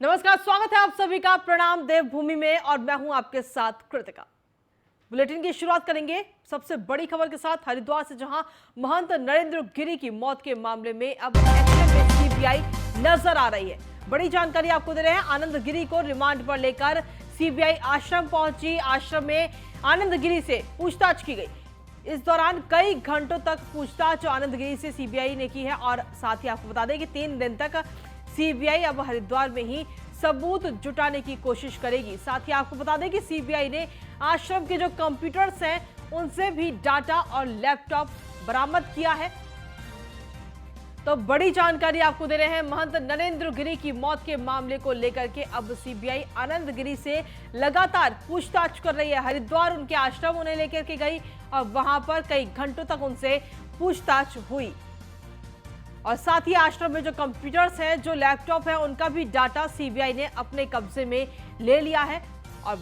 नमस्कार, स्वागत है आप सभी का प्रणाम देवभूमि में और मैं हूं आपके साथ कृतिका। बुलेटिन की शुरुआत करेंगे सबसे बड़ी खबर के साथ हरिद्वार से, जहां महंत नरेंद्र गिरी की मौत के मामले में अब एक्शन में सीबीआई नजर आ रही है। बड़ी जानकारी आपको दे रहे हैं। आनंद गिरी को रिमांड पर लेकर सीबीआई आश्रम पहुंची। आश्रम में आनंद गिरी से पूछताछ की गई। इस दौरान कई घंटों तक पूछताछ आनंद गिरी से सीबीआई ने की है और साथ ही आपको बता दें कि 3 दिन तक सीबीआई अब हरिद्वार में ही सबूत जुटाने की कोशिश करेगी। साथ ही आपको बता दें कि सीबीआई ने आश्रम के जो कंप्यूटर्स हैं उनसे भी डाटा और लैपटॉप बरामद किया है। तो बड़ी जानकारी आपको दे रहे हैं। महंत नरेंद्र गिरी की मौत के मामले को लेकर के अब सीबीआई आनंद गिरी से लगातार पूछताछ कर रही है। हरिद्वार उनके आश्रम उन्हें लेकर के गई और वहां पर कई घंटों तक उनसे पूछताछ हुई और साथ ही आश्रम में जो कंप्यूटर्स हैं, जो लैपटॉप है, उनका भी डाटा सीबीआई ने अपने कब्जे में ले लिया है। और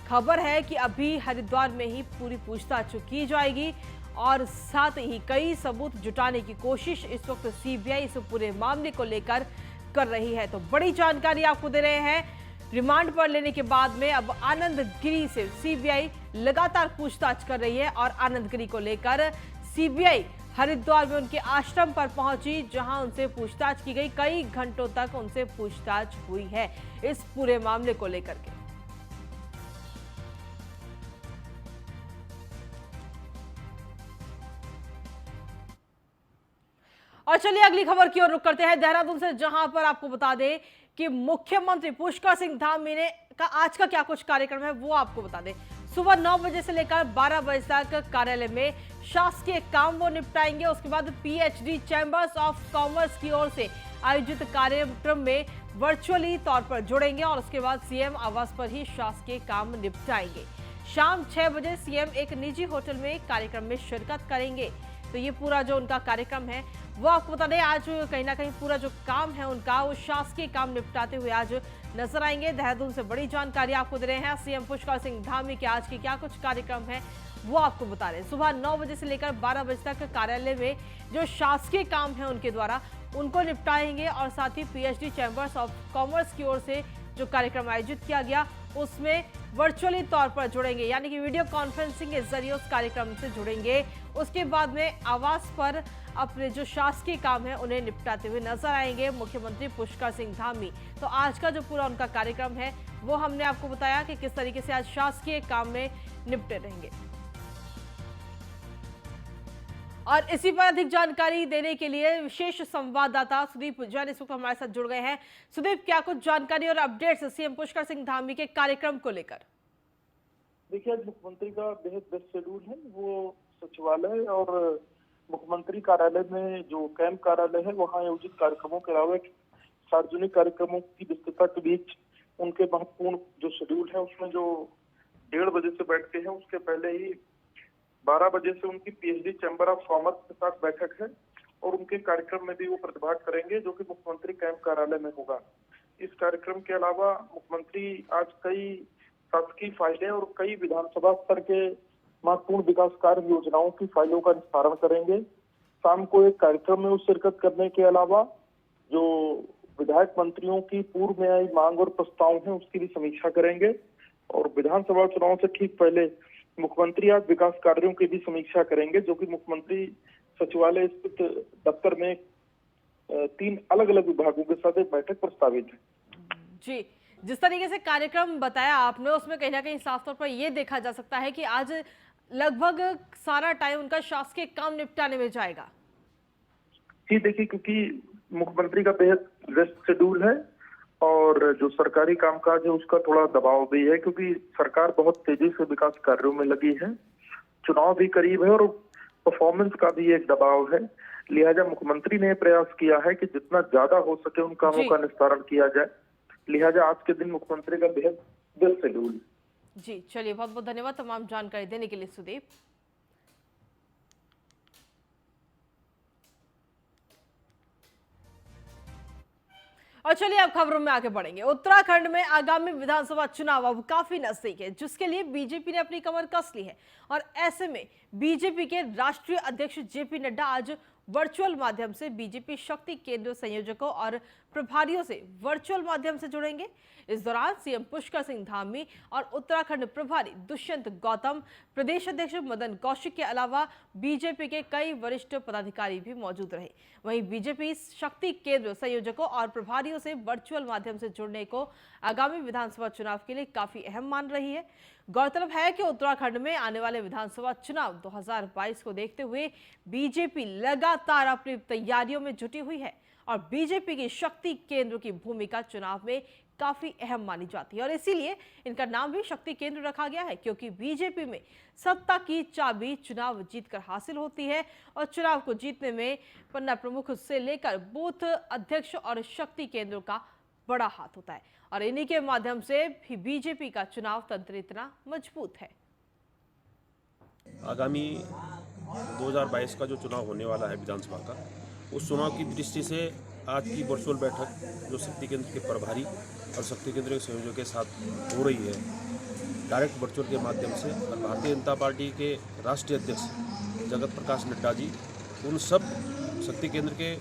खबर है कि अभी हरिद्वार में ही पूरी पूछताछ की जाएगी और साथ ही कई सबूत जुटाने की कोशिश इस वक्त सीबीआई इस पूरे मामले को लेकर कर रही है। तो बड़ी जानकारी आपको दे रहे हैं। रिमांड पर लेने के बाद में अब आनंद गिरी से सीबीआई लगातार पूछताछ कर रही है और आनंद गिरी को लेकर सीबीआई हरिद्वार में उनके आश्रम पर पहुंची, जहां उनसे पूछताछ की गई। कई घंटों तक उनसे पूछताछ हुई है इस पूरे मामले को लेकर के। और चलिए अगली खबर की ओर रुख करते हैं देहरादून से, जहां पर आपको बता दें कि मुख्यमंत्री पुष्कर सिंह धामी ने का आज का क्या कुछ कार्यक्रम है वो आपको बता दें। सुबह 9 बजे से लेकर 12 बजे तक कार्यालय में शासकीय काम वो निपटाएंगे। उसके बाद पीएचडी चैंबर्स ऑफ कॉमर्स की ओर से आयोजित कार्यक्रम में वर्चुअली तौर पर जुड़ेंगे और उसके बाद सीएम आवास पर ही शासकीय काम निपटाएंगे। शाम 6 बजे सीएम एक निजी होटल में कार्यक्रम में शिरकत करेंगे। तो ये पूरा जो उनका कार्यक्रम है वो आपको बता दें, आज कहीं ना कहीं पूरा जो काम है उनका वो शासकीय काम निपटाते हुए आज नजर आएंगे। देहरादून से बड़ी जानकारी आपको दे रहे हैं। सीएम पुष्कर सिंह धामी के आज के क्या कुछ कार्यक्रम है वो आपको बता रहे हैं। सुबह 9 बजे से लेकर 12 बजे तक कार्यालय में जो शासकीय काम है उनके द्वारा उनको निपटाएंगे और साथ ही पीएचडी चैंबर्स ऑफ कॉमर्स की ओर से जो कार्यक्रम आयोजित किया गया उसमें वर्चुअली तौर पर जुड़ेंगे, यानी कि वीडियो कॉन्फ्रेंसिंग के जरिए उस कार्यक्रम से जुड़ेंगे। उसके बाद में आवास पर अपने जो शासकीय काम है उन्हें निपटाते हुए नजर आएंगे मुख्यमंत्री पुष्कर सिंह धामी। तो आज का जो पूरा उनका कार्यक्रम है वो हमने आपको बताया कि किस तरीके से आज शासकीय काम में निपटे रहेंगे। और इसी पर अधिक जानकारी देने के लिए विशेष संवाददाता सुदीप जैन इस वक्त हमारे साथ जुड़ गए हैं। सुदीप, क्या कुछ जानकारी और अपडेट्स सीएम पुष्कर सिंह धामी के कार्यक्रम को लेकर? देखिए, आज मुख्यमंत्री का बेहद व्यस्त शेड्यूल है। वो सचिवालय और मुख्यमंत्री कार्यालय में जो कैंप कार्यालय है वहाँ आयोजित कार्यक्रमों के अलावा सार्वजनिक कार्यक्रमों की व्यस्तता के बीच उनके महत्वपूर्ण जो शेड्यूल है उसमें जो 1:30 बजे से बैठते हैं उसके पहले ही 12 बजे से उनकी पीएचडी चैम्बर ऑफ कॉमर्स के साथ बैठक है और उनके कार्यक्रम में भी वो प्रतिभाग करेंगे जो कि मुख्यमंत्री कैंप कार्यालय में होगा। इस कार्यक्रम के अलावा मुख्यमंत्री आज कई शासकीय फाइलें और कई विधानसभा स्तर के महत्वपूर्ण विकास कार्य योजनाओं की फाइलों का निस्तारण करेंगे। शाम को एक कार्यक्रम में शिरकत करने के अलावा जो विधायक मंत्रियों की पूर्व में आई मांग और प्रस्ताव है उसकी भी समीक्षा करेंगे और विधानसभा चुनाव से ठीक पहले मुख्यमंत्री आज विकास कार्यों की भी समीक्षा करेंगे, जो कि मुख्यमंत्री सचिवालय स्थित दफ्तर में 3 अलग अलग विभागों के साथ एक बैठक प्रस्तावित है। जी, जिस तरीके से कार्यक्रम बताया आपने उसमें कहीं ना कहीं साफ तौर पर यह देखा जा सकता है कि आज लगभग सारा टाइम उनका शासकीय काम निपटाने में जाएगा। जी देखिए, क्योंकि मुख्यमंत्री का बेहद व्यस्त शेड्यूल है और जो सरकारी कामकाज है उसका थोड़ा दबाव भी है, क्योंकि सरकार बहुत तेजी से विकास कार्यों में लगी है, चुनाव भी करीब है और परफॉर्मेंस का भी एक दबाव है। लिहाजा मुख्यमंत्री ने प्रयास किया है कि जितना ज्यादा हो सके उन कामों का निस्तारण किया जाए। लिहाजा आज के दिन मुख्यमंत्री का बेहद व्यस्त शेड्यूल। जी चलिए, बहुत बहुत धन्यवाद तमाम जानकारी देने के लिए सुदीप। और चलिए अब खबरों में आगे बढ़ेंगे। उत्तराखंड में आगामी विधानसभा चुनाव अब काफी नजदीक है, जिसके लिए बीजेपी ने अपनी कमर कस ली है और ऐसे में बीजेपी के राष्ट्रीय अध्यक्ष जेपी नड्डा आज वर्चुअल माध्यम से बीजेपी शक्ति केंद्र संयोजकों और प्रभारियों से वर्चुअल माध्यम से जुड़ेंगे। इस दौरान सीएम पुष्कर सिंह धामी और उत्तराखंड प्रभारी दुष्यंत गौतम, प्रदेश अध्यक्ष मदन कौशिक के अलावा बीजेपी के कई वरिष्ठ पदाधिकारी भी मौजूद रहे। वहीं बीजेपी शक्ति केंद्र संयोजकों और प्रभारियों से वर्चुअल माध्यम से जुड़ने को आगामी विधानसभा चुनाव के लिए काफी अहम मान रही है। गौरतलब है कि उत्तराखंड में आने वाले विधानसभा चुनाव 2022 को देखते हुए बीजेपी लगातार अपनी तैयारियों में जुटी हुई है और बीजेपी की शक्ति केंद्र की भूमिका चुनाव में काफी अहम मानी जाती है और इसीलिए इनका नाम भी शक्ति केंद्र रखा गया है, क्योंकि बीजेपी में सत्ता की चाबी चुनाव जीतकर हासिल होती है और चुनाव को जीतने में पन्ना प्रमुख से लेकर बूथ अध्यक्ष और शक्ति केंद्र का बड़ा हाथ होता है और इन्हीं के माध्यम से भी बीजेपी का चुनाव तंत्र इतना मजबूत है। आगामी 2022 का जो चुनाव होने वाला है विधानसभा का, उस चुनाव की दृष्टि से आज की वर्चुअल बैठक जो शक्ति केंद्र के प्रभारी और शक्ति केंद्र के संयोजकों के साथ हो रही है, डायरेक्ट वर्चुअल के माध्यम से, और भारतीय जनता पार्टी के राष्ट्रीय अध्यक्ष जगत प्रकाश नड्डा जी उन सब शक्ति केंद्र के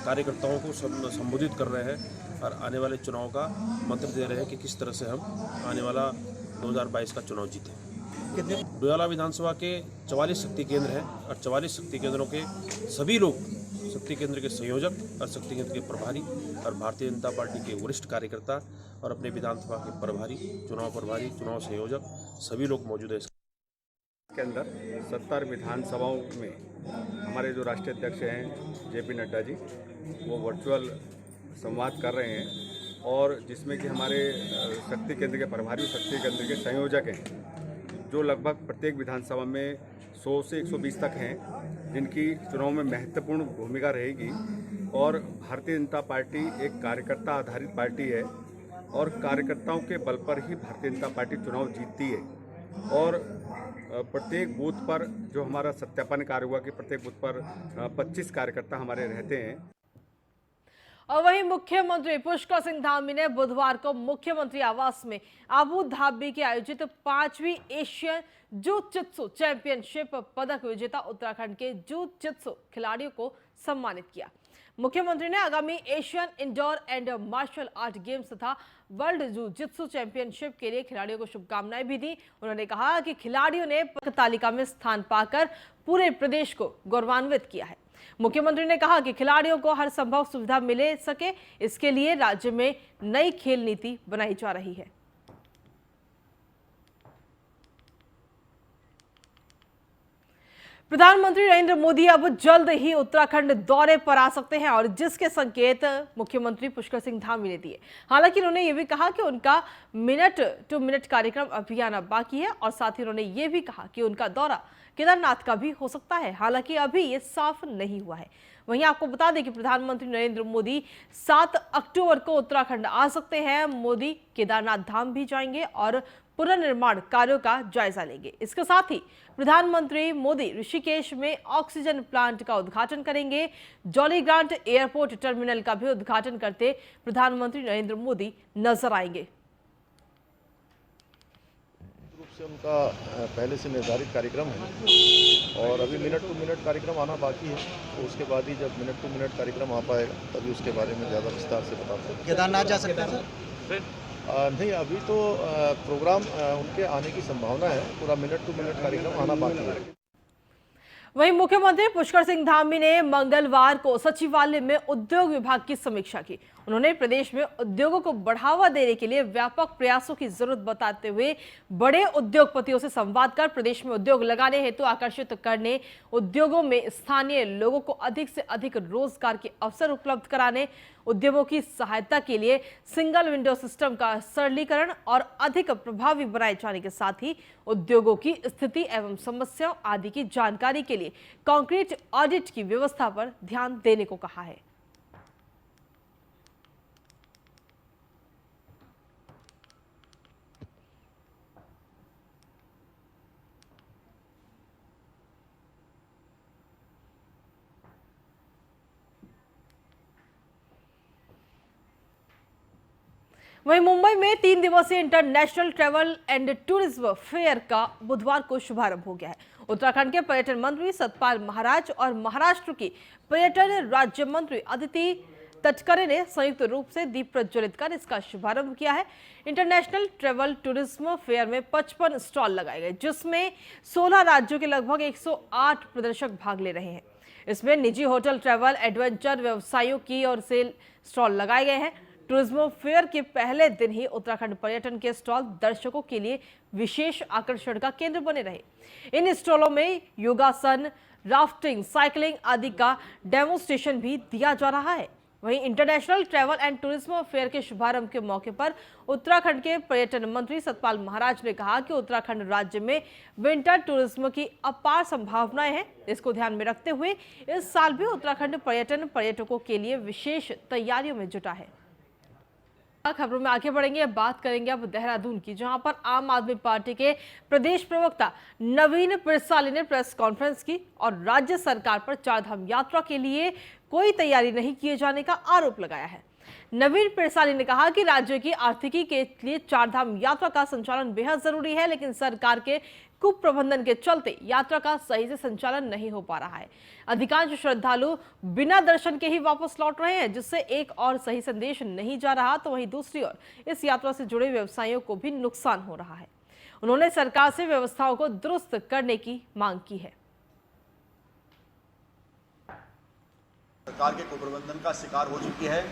कार्यकर्ताओं को संबोधित कर रहे हैं और आने वाले चुनाव का मंत्र दे रहे हैं कि किस तरह से हम आने वाला 2022 का चुनाव जीतें। डोयाला विधानसभा के 44 शक्ति केंद्र हैं और 44 शक्ति केंद्रों के सभी लोग, शक्ति केंद्र के संयोजक और शक्ति केंद्र के प्रभारी और भारतीय जनता पार्टी के वरिष्ठ कार्यकर्ता और अपने विधानसभा के प्रभारी, चुनाव संयोजक सभी लोग मौजूद हैं। के अंदर 70 विधानसभाओं में हमारे जो राष्ट्रीय अध्यक्ष हैं जेपी नड्डा जी, वो वर्चुअल संवाद कर रहे हैं और जिसमें कि हमारे शक्ति केंद्र के प्रभारी और शक्ति केंद्र के संयोजक हैं, जो लगभग प्रत्येक विधानसभा में 100 से 120 तक हैं, जिनकी चुनाव में महत्वपूर्ण भूमिका रहेगी। और भारतीय जनता पार्टी एक कार्यकर्ता आधारित पार्टी है और कार्यकर्ताओं के बल पर ही भारतीय जनता पार्टी चुनाव जीतती है। और प्रत्येक बूथ पर जो हमारा सत्यापन कार्य हुआ कि प्रत्येक बूथ पर 25 कार्यकर्ता हमारे रहते हैं। और वहीं मुख्यमंत्री पुष्कर सिंह धामी ने बुधवार को मुख्यमंत्री आवास में अबू धाबी के आयोजित 5वीं एशियन जूजित्सु चैंपियनशिप पदक विजेता उत्तराखंड के जूजित्सु खिलाड़ियों को सम्मानित किया। मुख्यमंत्री ने आगामी Asian indoor and martial art games तथा वर्ल्ड जूजित्सु चैंपियनशिप के लिए खिलाड़ियों को शुभकामनाएं भी दी। उन्होंने कहा कि खिलाड़ियों ने पदक तालिका में स्थान पाकर पूरे प्रदेश को गौरवान्वित किया है। मुख्यमंत्री ने कहा कि खिलाड़ियों को हर संभव सुविधा मिले सके, इसके लिए राज्य में नई खेल नीति बनाई जा रही है। प्रधानमंत्री नरेंद्र मोदी अब जल्द ही उत्तराखंड दौरे पर आ सकते हैं और जिसके संकेत मुख्यमंत्री पुष्कर सिंह धामी ने दिए। हालांकि उन्होंने ये भी कहा कि उनका मिनट टू मिनट कार्यक्रम अभी आना बाकी है और साथ ही उन्होंने ये भी कहा कि उनका दौरा केदारनाथ का भी हो सकता है, हालांकि अभी ये साफ नहीं हुआ है। वहीं आपको बता दें कि प्रधानमंत्री नरेंद्र मोदी 7 अक्टूबर को उत्तराखंड आ सकते हैं। मोदी केदारनाथ धाम भी जाएंगे और पुनर्निर्माण कार्यों का जायजा लेंगे। इसके साथ ही प्रधानमंत्री मोदी ऋषिकेश में ऑक्सीजन प्लांट का उद्घाटन करेंगे। जॉली ग्रांट एयरपोर्ट टर्मिनल का भी उद्घाटन करते प्रधानमंत्री नरेंद्र मोदी नजर आएंगे। रूप से उनका पहले से निर्धारित कार्यक्रम है और अभी मिनट टू मिनट कार्यक्रम आना बाकी है, तो उसके बाद ही जब मिनट टू मिनट कार्यक्रम आ पाएगा तभी उसके बारे में ज़्यादा विस्तार से बता सकते। केदारनाथ जा सकते हैं सर? नहीं, अभी तो प्रोग्राम उनके आने की संभावना है, पूरा मिनट टू मिनट कार्यक्रम आना बाकी है। वहीं मुख्यमंत्री पुष्कर सिंह धामी ने मंगलवार को सचिवालय में उद्योग विभाग की समीक्षा की। उन्होंने प्रदेश में उद्योगों को बढ़ावा देने के लिए व्यापक प्रयासों की जरूरत बताते हुए बड़े उद्योगपतियों से संवाद कर प्रदेश में उद्योग लगाने हेतु आकर्षित करने, उद्योगों में स्थानीय लोगों को अधिक से अधिक रोजगार के अवसर उपलब्ध कराने, उद्यमों की सहायता के लिए सिंगल विंडो सिस्टम का सरलीकरण और अधिक प्रभावी बनाए जाने के साथ ही उद्योगों की स्थिति एवं समस्याओं आदि की जानकारी के लिए कॉन्क्रीट ऑडिट की व्यवस्था पर ध्यान देने को कहा है। वहीं मुंबई में 3 दिवसीय international travel and tourism fair का बुधवार को शुभारंभ हो गया है। उत्तराखंड के पर्यटन मंत्री सतपाल महाराज और महाराष्ट्र की पर्यटन राज्य मंत्री अदिति तटकरे ने संयुक्त रूप से दीप प्रज्वलित कर इसका शुभारंभ किया है। इंटरनेशनल ट्रेवल टूरिज्म फेयर में 55 स्टॉल लगाए गए, जिसमें 16 राज्यों के लगभग 108 प्रदर्शक भाग ले रहे हैं। इसमें निजी होटल, ट्रैवल, एडवेंचर व्यवसायियों की ओर से स्टॉल लगाए गए हैं। टूरिज्म फेयर के पहले दिन ही उत्तराखंड पर्यटन के स्टॉल दर्शकों के लिए विशेष आकर्षण का केंद्र बने रहे। इन स्टॉलों में योगासन, राफ्टिंग, साइकिलिंग आदि का डेमोन्स्ट्रेशन भी दिया जा रहा है। वहीं international travel and tourism fair के शुभारंभ के मौके पर उत्तराखंड के पर्यटन मंत्री सतपाल महाराज ने कहा कि उत्तराखंड राज्य में विंटर टूरिज्म की अपार संभावनाएं हैं। इसको ध्यान में रखते हुए इस साल भी उत्तराखंड पर्यटन पर्यटकों के लिए विशेष तैयारियों में जुटा है। खबरों में आगे बढ़ेंगे, बात करेंगे अब देहरादून की, जहां पर आम आदमी पार्टी के प्रदेश प्रवक्ता नवीन पिरसाली ने प्रेस कॉन्फ्रेंस की और राज्य सरकार पर चारधाम यात्रा के लिए कोई तैयारी नहीं किए जाने का आरोप लगाया है। नवीन पिरसाली ने कहा कि राज्य की आर्थिकी के लिए चारधाम यात्रा का संचालन बेहद जरूरी है, लेकिन सरकार के कुप्रबंधन के चलते यात्रा का सही से संचालन नहीं हो पा रहा है। अधिकांश श्रद्धालु बिना दर्शन के ही वापस लौट रहे हैं, जिससे एक और सही संदेश नहीं जा रहा, तो वहीं दूसरी ओर इस यात्रा से जुड़े व्यवसायियों को भी नुकसान हो रहा है। उन्होंने सरकार से व्यवस्थाओं को दुरुस्त करने की मांग की है। सरकार के कुप्रबंधन का शिकार हो चुकी है।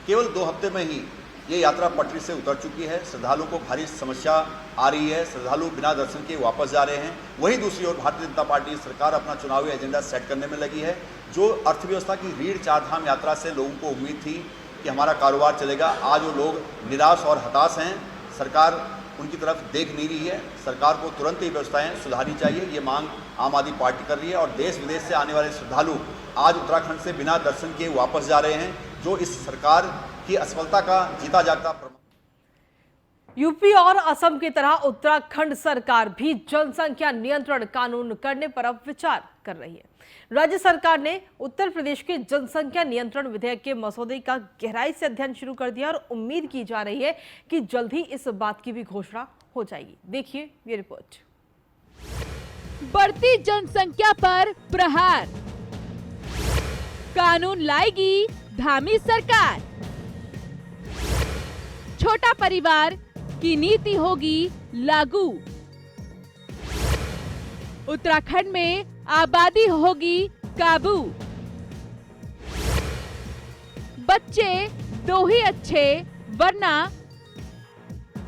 केवल 2 हफ्ते में ही ये यात्रा पटरी से उतर चुकी है। श्रद्धालुओं को भारी समस्या आ रही है। श्रद्धालु बिना दर्शन के वापस जा रहे हैं। वहीं दूसरी ओर भारतीय जनता पार्टी सरकार अपना चुनावी एजेंडा सेट करने में लगी है। जो अर्थव्यवस्था की रीढ़ चारधाम यात्रा से लोगों को उम्मीद थी कि हमारा कारोबार चलेगा, आज वो लोग निराश और हताश हैं। सरकार उनकी तरफ देख नहीं रही है। सरकार को तुरंत ही व्यवस्थाएं सुधारनी चाहिए, ये मांग आम आदमी पार्टी कर रही है। और देश विदेश से आने वाले श्रद्धालु आज उत्तराखंड से बिना दर्शन किए वापस जा रहे हैं, जो इस सरकार की असफलता का जीता जागता प्रमाण। यूपी और असम की तरह उत्तराखंड सरकार भी जनसंख्या नियंत्रण कानून करने पर अब विचार कर रही है। राज्य सरकार ने उत्तर प्रदेश के जनसंख्या नियंत्रण विधेयक के मसौदे का गहराई से अध्ययन शुरू कर दिया और उम्मीद की जा रही है कि जल्द ही इस बात की भी घोषणा हो जाएगी। देखिए ये रिपोर्ट। बढ़ती जनसंख्या पर प्रहार, कानून लाएगी धामी सरकार, छोटा परिवार की नीति होगी लागू, उत्तराखंड में आबादी होगी काबू, बच्चे 2 ही अच्छे वरना।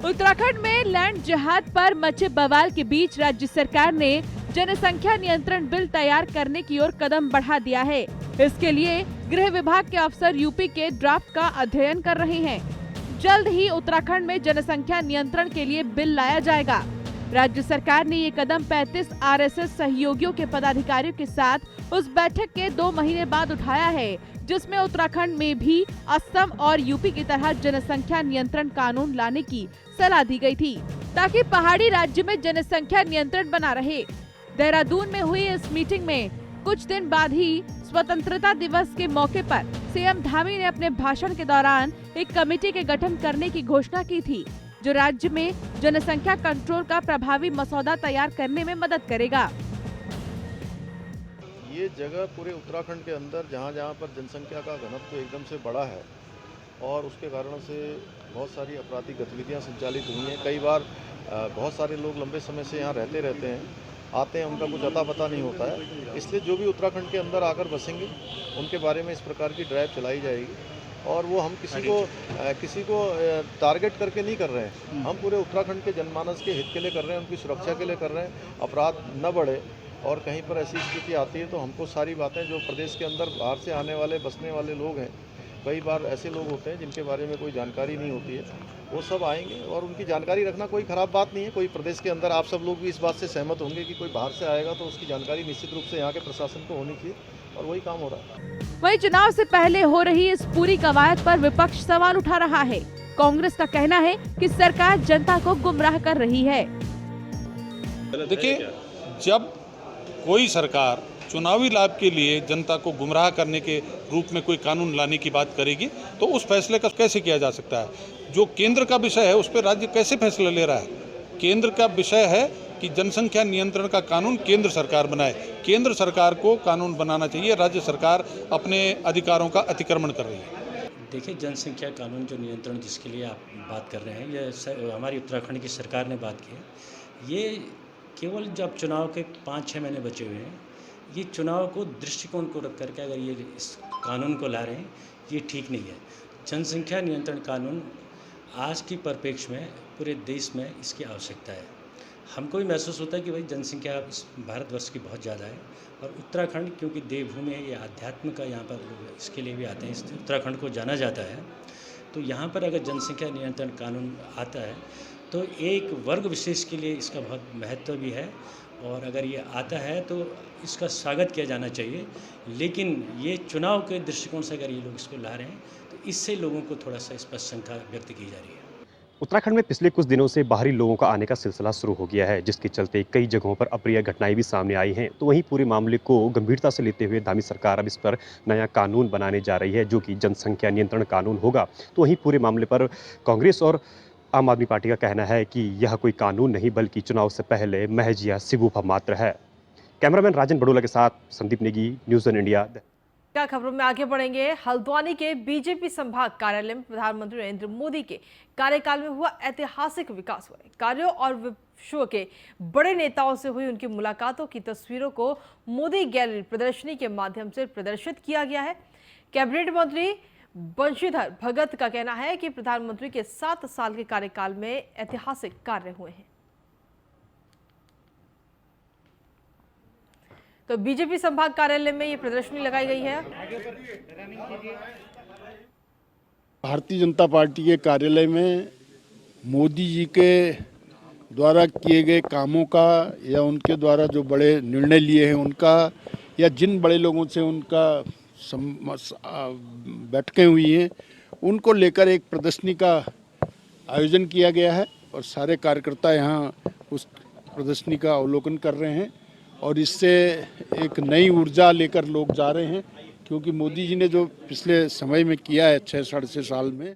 उत्तराखंड में लैंड जिहाद पर मचे बवाल के बीच राज्य सरकार ने जनसंख्या नियंत्रण बिल तैयार करने की ओर कदम बढ़ा दिया है। इसके लिए गृह विभाग के अफसर यूपी के ड्राफ्ट का अध्ययन कर रहे हैं। जल्द ही उत्तराखंड में जनसंख्या नियंत्रण के लिए बिल लाया जाएगा। राज्य सरकार ने ये कदम 35 आरएसएस सहयोगियों के पदाधिकारियों के साथ उस बैठक के 2 महीने बाद उठाया है, जिसमें उत्तराखंड में भी असम और यूपी की तरह जनसंख्या नियंत्रण कानून लाने की सलाह दी गई थी, ताकि पहाड़ी राज्य में जनसंख्या नियंत्रण बना रहे। देहरादून में हुई इस मीटिंग में कुछ दिन बाद ही स्वतंत्रता दिवस के मौके पर सीएम धामी ने अपने भाषण के दौरान एक कमेटी के गठन करने की घोषणा की थी, जो राज्य में जनसंख्या कंट्रोल का प्रभावी मसौदा तैयार करने में मदद करेगा। ये जगह पूरे उत्तराखंड के अंदर जहाँ पर जनसंख्या का घनत्व एकदम से बड़ा है और उसके कारण से बहुत सारी आपराधिक गतिविधियाँ संचालित हुई हैं। कई बार बहुत सारे लोग लंबे समय से यहाँ रहते हैं, आते हैं, उनका कुछ अता पता नहीं होता है। इसलिए जो भी उत्तराखंड के अंदर आकर बसेंगे उनके बारे में इस प्रकार की ड्राइव चलाई जाएगी। और वो हम किसी को टारगेट करके नहीं कर रहे हैं, हम पूरे उत्तराखंड के जनमानस के हित के लिए कर रहे हैं, उनकी सुरक्षा के लिए कर रहे हैं। अपराध न बढ़े और कहीं पर ऐसी स्थिति आती है तो हमको सारी बातें जो प्रदेश के अंदर बाहर से आने वाले बसने वाले लोग हैं, कई बार ऐसे लोग होते हैं जिनके बारे में कोई जानकारी नहीं होती है, वो सब आएंगे और उनकी जानकारी रखना कोई ख़राब बात नहीं है। कोई प्रदेश के अंदर आप सब लोग भी इस बात से सहमत होंगे कि कोई बाहर से आएगा तो उसकी जानकारी निश्चित रूप से यहाँ के प्रशासन को होनी चाहिए और वही काम हो रहा है। वहीं चुनाव से पहले हो रही इस पूरी कवायद पर विपक्ष सवाल उठा रहा है। कांग्रेस का कहना है कि सरकार जनता को गुमराह कर रही है। देखिए, जब कोई सरकार चुनावी लाभ के लिए जनता को गुमराह करने के रूप में कोई कानून लाने की बात करेगी तो उस फैसले का कैसे किया जा सकता है। जो केंद्र का विषय है उस पर राज्य कैसे फैसला ले रहा है। केंद्र का विषय है कि जनसंख्या नियंत्रण का कानून केंद्र सरकार बनाए। केंद्र सरकार को कानून बनाना चाहिए, राज्य सरकार अपने अधिकारों का अतिक्रमण कर रही है। देखिए, जनसंख्या कानून जो नियंत्रण जिसके लिए आप बात कर रहे हैं, ये हमारी उत्तराखंड की सरकार ने बात की है। ये केवल जब चुनाव के 5-6 महीने बचे हुए हैं, ये चुनाव को दृष्टिकोण को रख करके अगर ये इस कानून को ला रहे हैं, ये ठीक नहीं है। जनसंख्या नियंत्रण कानून आज की परिप्रेक्ष्य में पूरे देश में इसकी आवश्यकता है। हमको भी महसूस होता है कि भाई जनसंख्या इस भारतवर्ष की बहुत ज़्यादा है, और उत्तराखंड क्योंकि देवभूमि है, ये आध्यात्म का यहाँ पर लोग इसके लिए भी आते हैं, इस उत्तराखंड को जाना जाता है। तो यहाँ पर अगर जनसंख्या नियंत्रण कानून आता है तो एक वर्ग विशेष के लिए इसका बहुत महत्व भी है, और अगर ये आता है तो इसका स्वागत किया जाना चाहिए। लेकिन ये चुनाव के दृष्टिकोण से अगर ये लोग इसको ला रहे हैं तो इससे लोगों को थोड़ा सा इस पर शंका व्यक्त की जा रही है। उत्तराखंड में पिछले कुछ दिनों से बाहरी लोगों का आने का सिलसिला शुरू हो गया है, जिसके चलते कई जगहों पर अप्रिय घटनाएं भी सामने आई हैं। तो वहीं पूरे मामले को गंभीरता से लेते हुए धामी सरकार अब इस पर नया कानून बनाने जा रही है, जो कि जनसंख्या नियंत्रण कानून होगा। तो वहीं पूरे मामले पर कांग्रेस और आम आदमी पार्टी का कहना है कि यह कोई कानून नहीं बल्कि चुनाव से पहले महज यह सिगुफा मात्र है। कैमरामैन राजन बड़ोला के साथ Sandeep Negi, news on India. क्या खबरों में आगे बढ़ेंगे। हल्द्वानी के बीजेपी संभाग कार्यालय में प्रधानमंत्री नरेंद्र मोदी के कार्यकाल में हुआ ऐतिहासिक विकास हुआ। कार्यों और विश्व के बड़े नेताओं से हुई उनकी मुलाकातों की तस्वीरों को मोदी गैलरी प्रदर्शनी के माध्यम से प्रदर्शित किया गया है। कैबिनेट मंत्री बंशीधर भगत का कहना है कि प्रधानमंत्री के 7 साल के कार्यकाल में ऐतिहासिक कार्य हुए हैं। तो बीजेपी संभाग कार्यालय में ये प्रदर्शनी लगाई गई है। भारतीय जनता पार्टी के कार्यालय में मोदी जी के द्वारा किए गए कामों का, या उनके द्वारा जो बड़े निर्णय लिए हैं उनका, या जिन बड़े लोगों से उनका बैठकें हुई हैं, उनको लेकर एक प्रदर्शनी का आयोजन किया गया है, और सारे कार्यकर्ता यहाँ उस प्रदर्शनी का अवलोकन कर रहे हैं, और इससे एक नई ऊर्जा लेकर लोग जा रहे हैं, क्योंकि मोदी जी ने जो पिछले समय में किया है 6-6.5 साल में।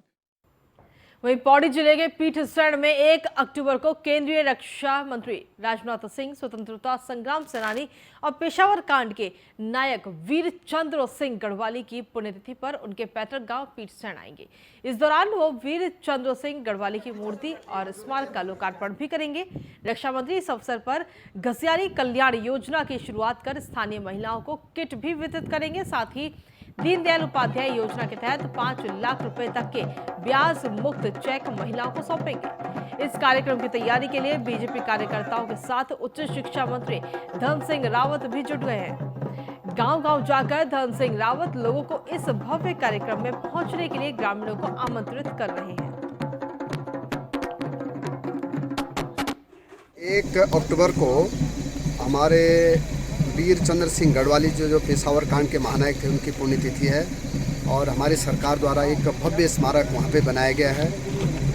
वहीं पौड़ी जिले के पीठसैण में 1 अक्टूबर को केंद्रीय रक्षा मंत्री राजनाथ सिंह, स्वतंत्रता संग्राम सेनानी और पेशावर कांड के नायक वीर चंद्र सिंह गढ़वाली की पुण्यतिथि पर उनके पैतृक गांव पीठसैण आएंगे। इस दौरान वो वीर चंद्र सिंह गढ़वाली की मूर्ति और स्मारक का लोकार्पण भी करेंगे। रक्षा मंत्री इस अवसर पर घसियारी कल्याण योजना की शुरुआत कर स्थानीय महिलाओं को किट भी वितरित करेंगे। साथ ही दीनदयाल उपाध्याय योजना के तहत 5 लाख रुपए तक के ब्याज मुक्त चेक महिलाओं को सौंपेंगे। इस कार्यक्रम की तैयारी के लिए बीजेपी कार्यकर्ताओं के साथ उच्च शिक्षा मंत्री धन सिंह रावत भी जुट गए हैं। गांव-गांव जाकर धन सिंह रावत लोगों को इस भव्य कार्यक्रम में पहुंचने के लिए ग्रामीणों को आमंत्रित कर रहे हैं। 1 अक्टूबर को हमारे वीर चंद्र सिंह गढ़वाली जो पेशावर कांड के महानायक थे, उनकी पुण्यतिथि है, और हमारी सरकार द्वारा एक भव्य स्मारक वहाँ पे बनाया गया है।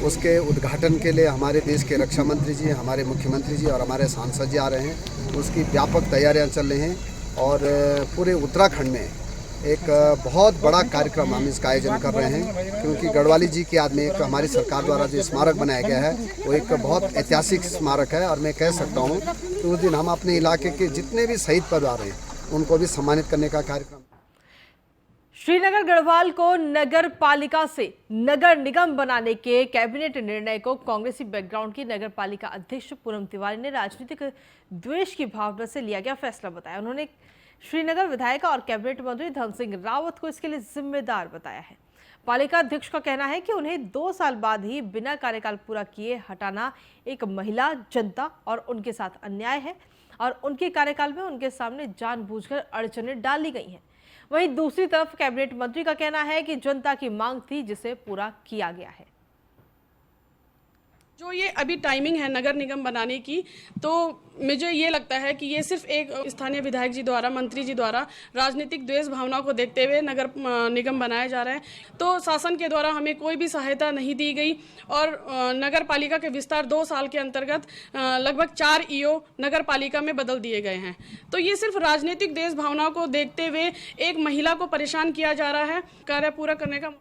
उसके उद्घाटन के लिए हमारे देश के रक्षा मंत्री जी, हमारे मुख्यमंत्री जी और हमारे सांसद जी आ रहे हैं। उसकी व्यापक तैयारियां चल रही हैं, और पूरे उत्तराखंड में एक बहुत बड़ा कार्यक्रम हम इसका आयोजन कर रहे हैं, क्योंकि गढ़वाली जी की याद में एक हमारी सरकार द्वारा जो स्मारक बनाया गया है वो एक बहुत ऐतिहासिक स्मारक है। और मैं कह सकता हूँ कि उस दिन हम अपने इलाके के जितने भी शहीद परिवार हैं उनको भी सम्मानित करने का कार्यक्रम। श्रीनगर गढ़वाल को नगर पालिका से नगर निगम बनाने के कैबिनेट निर्णय को कांग्रेसी बैकग्राउंड की नगर पालिका अध्यक्ष पूनम तिवारी ने राजनीतिक द्वेष की भावना से लिया गया फैसला बताया। उन्होंने श्रीनगर विधायक और कैबिनेट मंत्री धन सिंह रावत को इसके लिए जिम्मेदार बताया है। पालिका अध्यक्ष का कहना है कि उन्हें 2 साल बाद ही बिना कार्यकाल पूरा किए हटाना एक महिला, जनता और उनके साथ अन्याय है, और उनके कार्यकाल में उनके सामने जानबूझकर अड़चनें डाली गई हैं। वहीं दूसरी तरफ कैबिनेट मंत्री का कहना है कि जनता की मांग थी जिसे पूरा किया गया है। जो ये अभी टाइमिंग है नगर निगम बनाने की, तो मुझे ये लगता है कि ये सिर्फ एक स्थानीय विधायक जी द्वारा, मंत्री जी द्वारा राजनीतिक द्वेष भावना को देखते हुए नगर निगम बनाया जा रहा है। तो शासन के द्वारा हमें कोई भी सहायता नहीं दी गई, और नगर पालिका के विस्तार 2 साल के अंतर्गत लगभग 4 ईओ नगर पालिका में बदल दिए गए हैं। तो ये सिर्फ राजनीतिक द्वेष भावना को देखते हुए एक महिला को परेशान किया जा रहा है कार्य पूरा करने का।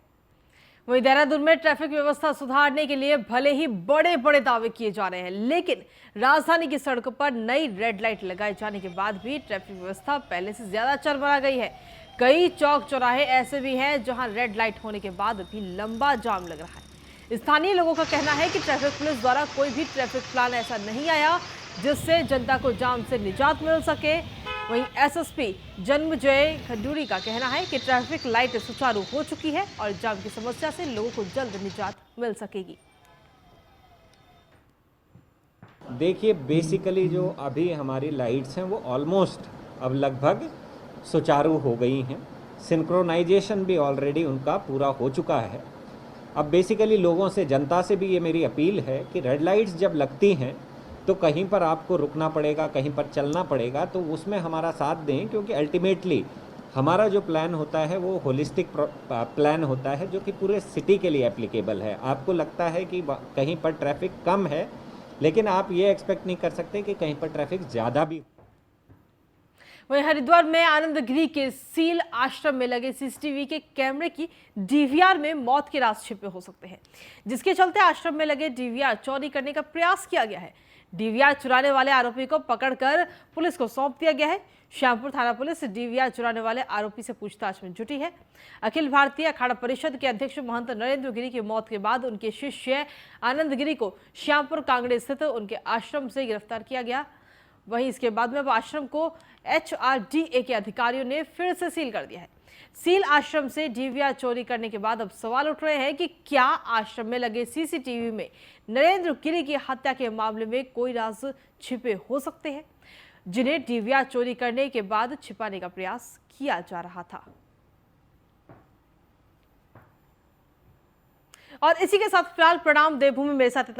वहीं देहरादून में ट्रैफिक व्यवस्था सुधारने के लिए भले ही बड़े बड़े दावे किए जा रहे हैं, लेकिन राजधानी की सड़कों पर नई रेड लाइट लगाए जाने के बाद भी ट्रैफिक व्यवस्था पहले से ज्यादा चरमरा गई है। कई चौक चौराहे ऐसे भी हैं जहां रेड लाइट होने के बाद भी लंबा जाम लग रहा है। स्थानीय लोगों का कहना है कि ट्रैफिक पुलिस द्वारा कोई भी ट्रैफिक प्लान ऐसा नहीं आया जिससे जनता को जाम से निजात मिल सके। वहीं एसएसपी जन्मजय खंडूरी का कहना है कि ट्रैफिक लाइट सुचारू हो चुकी है और जाम की समस्या से लोगों को जल्द निजात मिल सकेगी। देखिए, बेसिकली जो अभी हमारी लाइट्स हैं वो ऑलमोस्ट अब लगभग सुचारू हो गई हैं। सिंक्रोनाइजेशन भी ऑलरेडी उनका पूरा हो चुका है। अब बेसिकली लोगों से, जनता से भी ये मेरी अपील है कि रेड लाइट्स जब लगती हैं तो कहीं पर आपको रुकना पड़ेगा, कहीं पर चलना पड़ेगा, तो उसमें हमारा साथ दें, क्योंकि अल्टीमेटली हमारा जो प्लान होता है वो होलिस्टिक प्लान होता है जो कि पूरे सिटी के लिए एप्लीकेबल है। आपको लगता है कि कहीं पर ट्रैफिक कम है, लेकिन आप ये एक्सपेक्ट नहीं कर सकते कि कहीं पर ट्रैफिक ज़्यादा भी। वहीं हरिद्वार में आनंदगिरी के सील आश्रम में लगे सीसीटीवी के कैमरे की डीवीआर में मौत के राज छिपे हो सकते हैं, जिसके चलते आश्रम में लगे डीवीआर चोरी करने का प्रयास किया गया है। डीवीआर चुराने वाले आरोपी को पकड़कर पुलिस को सौंप दिया गया है। श्यामपुर थाना पुलिस डीवीआर चुराने वाले आरोपी से पूछताछ में जुटी है। अखिल भारतीय अखाड़ा परिषद के अध्यक्ष महंत नरेंद्र गिरी की मौत के बाद उनके शिष्य आनंद गिरी को श्यामपुर कांगड़े स्थित उनके आश्रम से गिरफ्तार किया गया। वहीं इसके बाद में अब आश्रम को HRDA के अधिकारियों ने फिर से सील कर दिया है। सील आश्रम से डीवीआर चोरी करने के बाद अब सवाल उठ रहे हैं कि क्या आश्रम में लगे सीसीटीवी में नरेंद्र गिरी की हत्या के मामले में कोई राज छिपे हो सकते हैं, जिन्हें डीवीआर चोरी करने के बाद छिपाने का प्रयास किया जा रहा था। और इसी के साथ फिलहाल प्रणाम देवभूमि मेरे साथ